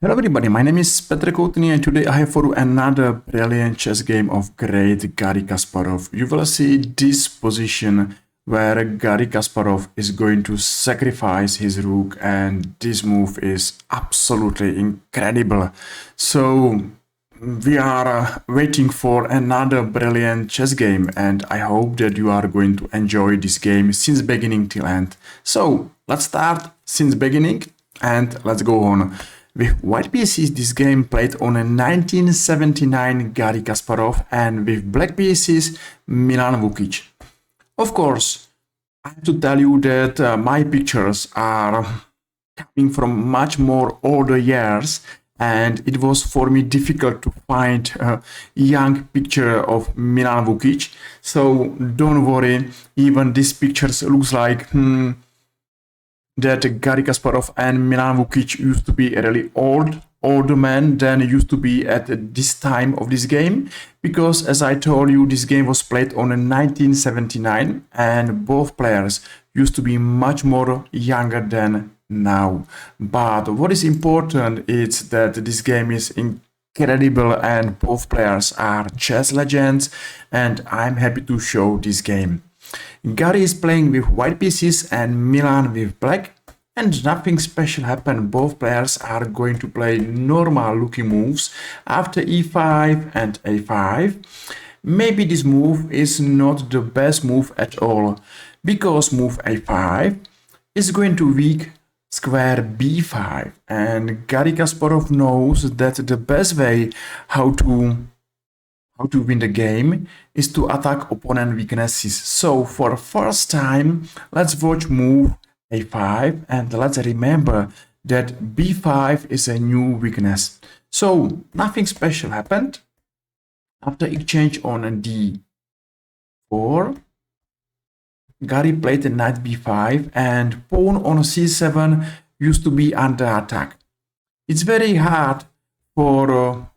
Hello everybody, my name is Petr Koutný and today I have for you another brilliant chess game of great Garry Kasparov. You will see this position where Garry Kasparov is going to sacrifice his rook, and this move is absolutely incredible. So we are waiting for another brilliant chess game, and I hope that you are going to enjoy this game since beginning till end. So let's start since beginning and let's go on. With white pieces, this game played on a 1979 Garry Kasparov, and with black pieces, Milan Vukic. Of course, I have to tell you that my pictures are coming from much more older years, and it was for me difficult to find a young picture of Milan Vukic. So don't worry, even this pictures looks like that Garry Kasparov and Milan Vukic used to be a really older man than used to be at this time of this game, because as I told you, this game was played on in 1979 and both players used to be much more younger than now. But what is important is that this game is incredible and both players are chess legends, and I'm happy to show this game. Garry is playing with white pieces and Milan with black, and nothing special happened. Both players are going to play normal looking moves after e5 and a5. Maybe this move is not the best move at all, because move a5 is going to weak square b5, and Garry Kasparov knows that the best way how to win the game is to attack opponent weaknesses. So for the first time, let's watch move a5 and let's remember that b5 is a new weakness. So nothing special happened. After exchange on d4, Garry played the knight b5 and pawn on c7 used to be under attack. It's very hard for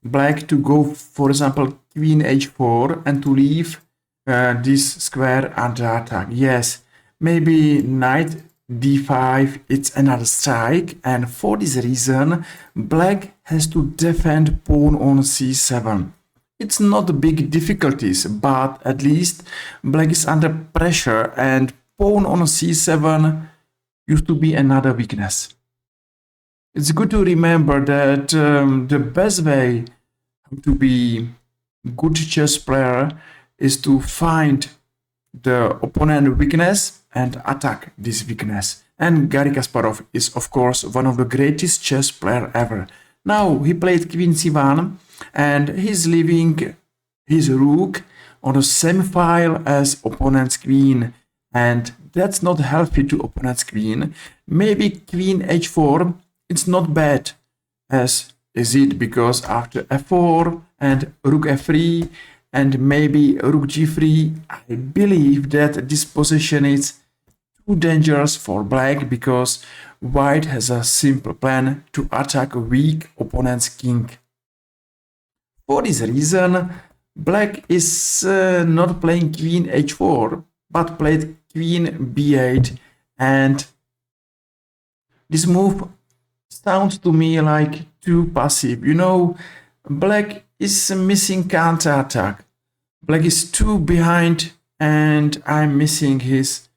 black to go, for example, queen h4 and to leave this square under attack. Yes, maybe knight d5, it's another strike, and for this reason black has to defend pawn on c7. It's not big difficulties, but at least black is under pressure, and pawn on c7 used to be another weakness. It's good to remember that the best way to be good chess player is to find the opponent weakness and attack this weakness. And Garry Kasparov is of course one of the greatest chess player ever. Now he played queen c1 and he's leaving his rook on the same file as opponent's queen, and that's not healthy to opponent's queen. Maybe queen h4, it's not bad as is it, because after f4 and rook f3 and maybe rook g3, I believe that this position is too dangerous for black, because white has a simple plan to attack a weak opponent's king. For this reason, black is not playing queen h4 but played queen b8, and this move sounds to me like too passive. You know, black is missing counter-attack. Black is too behind and I'm missing his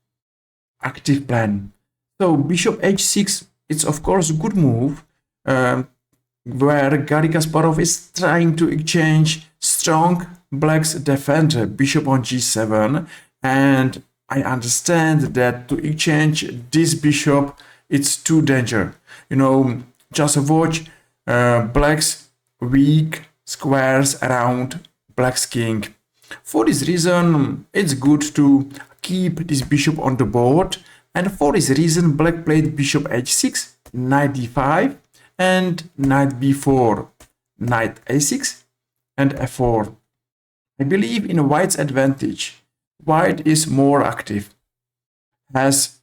active plan. So bishop h6, it's of course a good move, where Garry Kasparov is trying to exchange strong black's defender, bishop on g7, and I understand that to exchange this bishop, it's too dangerous. You know, just watch black's weak squares around black's king. For this reason, it's good to keep this bishop on the board, and for this reason black played bishop h6, knight d5 and knight b4, knight a6 and f4. I believe in white's advantage. White is more active, has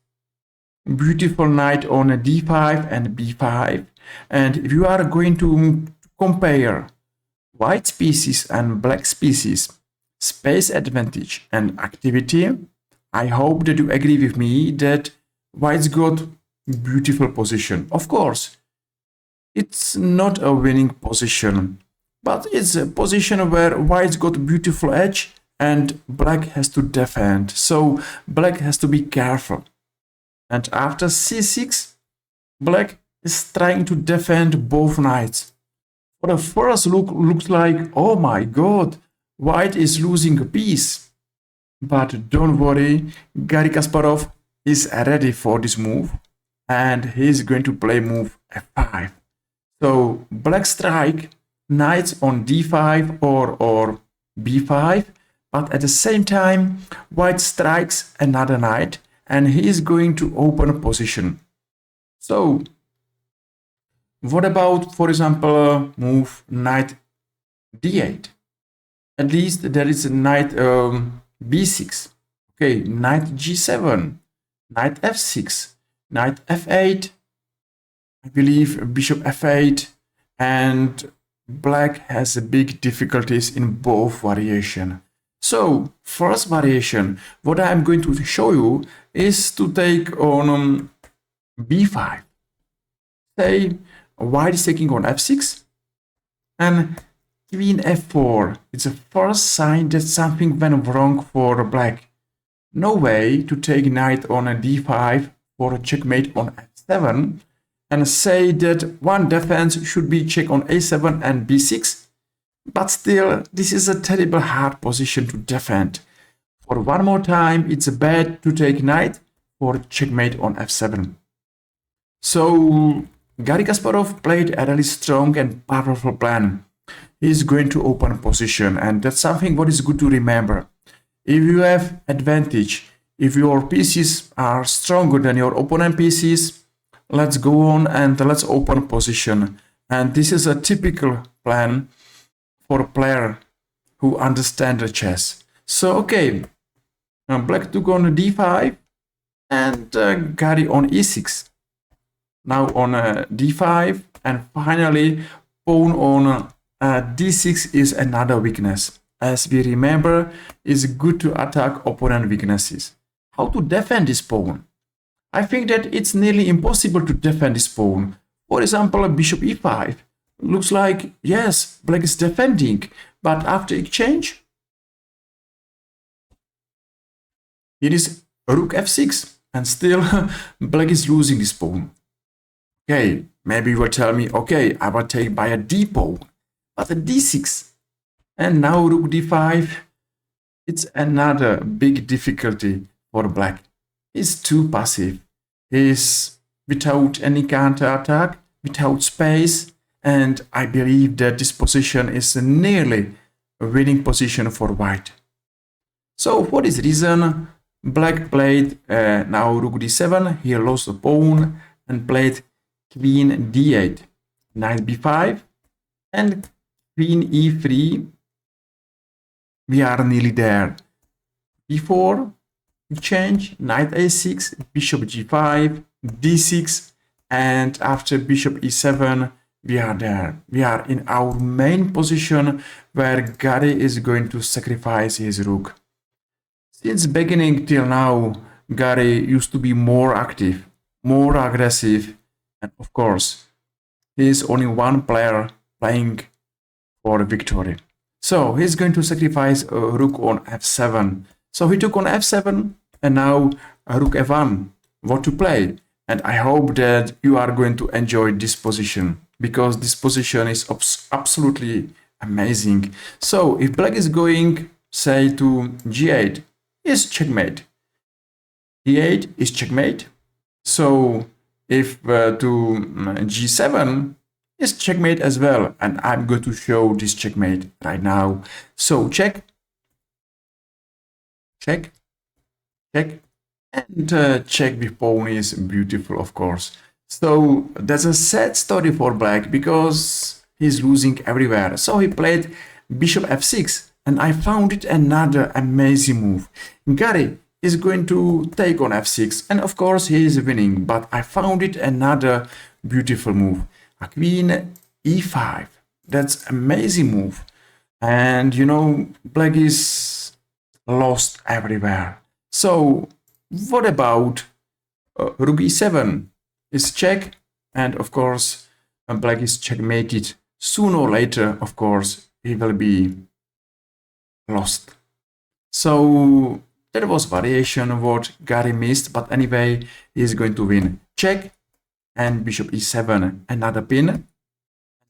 beautiful knight on d5 and b5, and if you are going to compare white species and black species, space advantage and activity, I hope that you agree with me that white's got beautiful position. Of course, it's not a winning position, but it's a position where white's got beautiful edge and black has to defend. So black has to be careful. And after c6, black is trying to defend both knights. For the first look, looks like, oh my god, white is losing a piece. But don't worry, Garry Kasparov is ready for this move, and he's going to play move f5. So black strike knights on d5 or b5, but at the same time white strikes another knight and he is going to open a position. So what about, for example, move knight d8? At least there is a knight b6. Okay, knight g7, knight f6, knight f8, I believe bishop f8, and black has big difficulties in both variation. So first variation, what I'm going to show you is to take on b5. Say white is taking on f6 and queen f4. It's the first sign that something went wrong for black. No way to take knight on a d5 for a checkmate on f7 and say that one defense should be check on a7 and b6. But still, this is a terrible hard position to defend. For one more time, it's bad to take knight for checkmate on f7. So Garry Kasparov played a really strong and powerful plan. He's going to open position, and that's something what is good to remember. If you have advantage, if your pieces are stronger than your opponent pieces, let's go on and let's open position. And this is a typical plan for a player who understands the chess. So okay, black took on d5 and Garry on e6. Now on d5, and finally pawn on d6 is another weakness. As we remember, it's good to attack opponent weaknesses. How to defend this pawn? I think that it's nearly impossible to defend this pawn. For example, bishop e5. Looks like, yes, black is defending, but after exchange, it is rook f6, and still black is losing this pawn. Okay, maybe you will tell me, okay, I will take by a d pawn, but a d6, and now rook d5, it's another big difficulty for black. He's too passive. He's without any counter attack, without space, and I believe that this position is nearly a winning position for white. So for this reason, black played now rook d7, he lost the pawn and played queen d8, knight b5, and queen e3. We are nearly there. b4, exchange, knight a6, bishop g5, d6, and after bishop e7, we are there. We are in our main position where Garry is going to sacrifice his rook. Since beginning till now, Garry used to be more active, more aggressive, and of course, he is only one player playing for victory. So he's going to sacrifice a rook on f7. So he took on f7 and now a rook f1. What to play? And I hope that you are going to enjoy this position, because this position is absolutely amazing. So if black is going, say, to g8, is checkmate. d8 is checkmate. So if to g7 is checkmate as well, and I'm going to show this checkmate right now. So check, check, check, and check with pawn is beautiful, of course. So that's a sad story for black because he's losing everywhere. So he played bishop f6, and I found it another amazing move. Garry is going to take on f6, and of course he is winning, but I found it another beautiful move. A queen e5. That's amazing move. And you know, black is lost everywhere. So what about rook e7? Is check, and of course and black is checkmated, sooner or later, of course, he will be lost. So there was variation of what Garry missed, but anyway, he's going to win. Check, and bishop e7, another pin,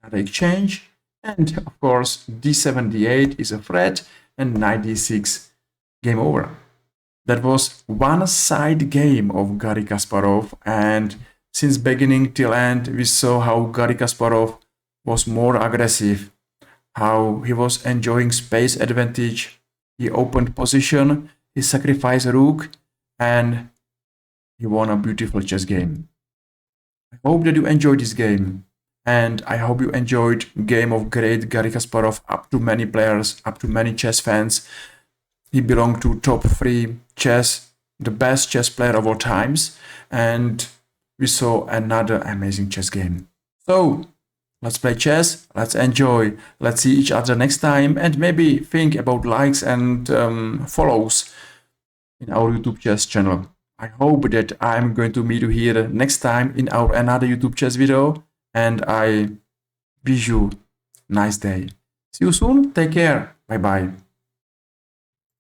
another exchange, and of course d7, d8 is a threat, and knight d6, game over. That was one-side game of Garry Kasparov, and since beginning till end, we saw how Garry Kasparov was more aggressive, how he was enjoying space advantage, he opened position, he sacrificed rook, and he won a beautiful chess game. I hope that you enjoyed this game, and I hope you enjoyed game of great Garry Kasparov, up to many players, up to many chess fans. He belonged to top 3 chess, the best chess player of all times, and we saw another amazing chess game. So let's play chess, let's enjoy, let's see each other next time, and maybe think about likes and follows in our YouTube chess channel. I hope that I'm going to meet you here next time in our another YouTube chess video, and I wish you a nice day. See you soon, take care, bye bye.